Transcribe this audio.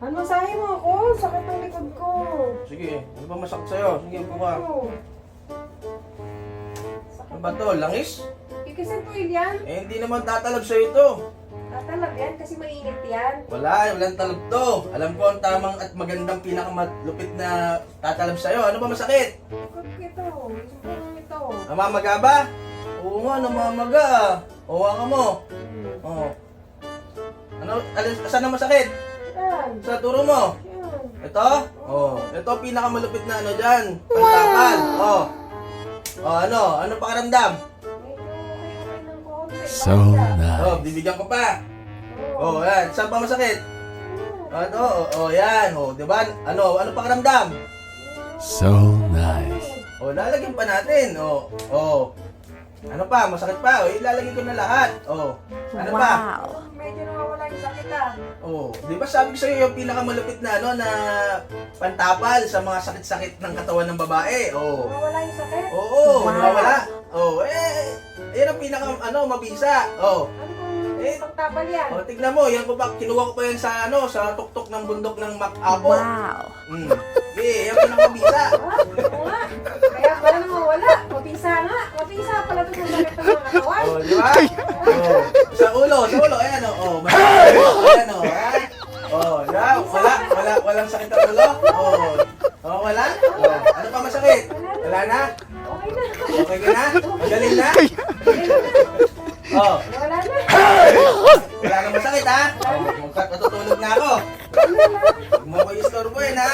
Ano, masahe mo ako? Sakit ang likod ko. Sige, ano ba masakit sa'yo? Sige, upo ka. Sakit. Ano ba to? Langis? Kasi po yan. Eh, hindi naman tatalab sa'yo to. Tatalab yan kasi mainit yan. Walang talab to. Alam ko ang tamang at magandang pinakamalupit na tatalab sa'yo. Ano ba masakit? Likod ko ito. Sumpong ito. Namamaga ba? Oo nga, namamaga. Oo ka mo. Oo. Ano, saan na masakit? Yan. Sa turo mo? Yan. Ito? Oh, ito pinakamalupit na ano dyan. Pantakal. Oh. Oh, ano pakiramdam? Medyo okay ng konti. So Oh, nice. bibigyan ko pa. Oo. Oh, yan. Saan pa masakit? Ano? Oh, yan. Oh, di ba? Ano pakiramdam? So nice. Oh, lalagyan pa natin. Oh, oh. Ano pa? Masakit pa? Oh, ilalagay ko na lahat. Oh. Ano pa? Medyo nawawala yung sakit ah. Oh, di ba sabi ko sa'yo yung pinakamalupit na ano na pantapal sa mga sakit-sakit ng katawan ng babae. Oh. Nawawala yung sakit? Oo, Wow. nawawala. Oh, yan ang pinaka mabisa. Oh. Ano kung pagtabal yan? Oh, tignan mo, yan ko pa kinuha ko pa yan sa sa tuktok ng bundok ng Mac-Apo. Wow. Yan pinakamabisa. Oo nga. Kaya pala nawawala. Mabisa nga. Mabisa pala ito sa sakit ng mga katawan. Oh, di ba? Oh, sa ulo. Ayan oh. Ayan oh. Oh, yeah. Walang sakit ang ulo. Oh, wala? Oh, ano pa masakit? Wala na? Okay na. Okay ka na? Magaling na? Oh, Wala na. wala na masakit ha? Oh, matutulog na ako. Huwag mo ko istorbo yun ha?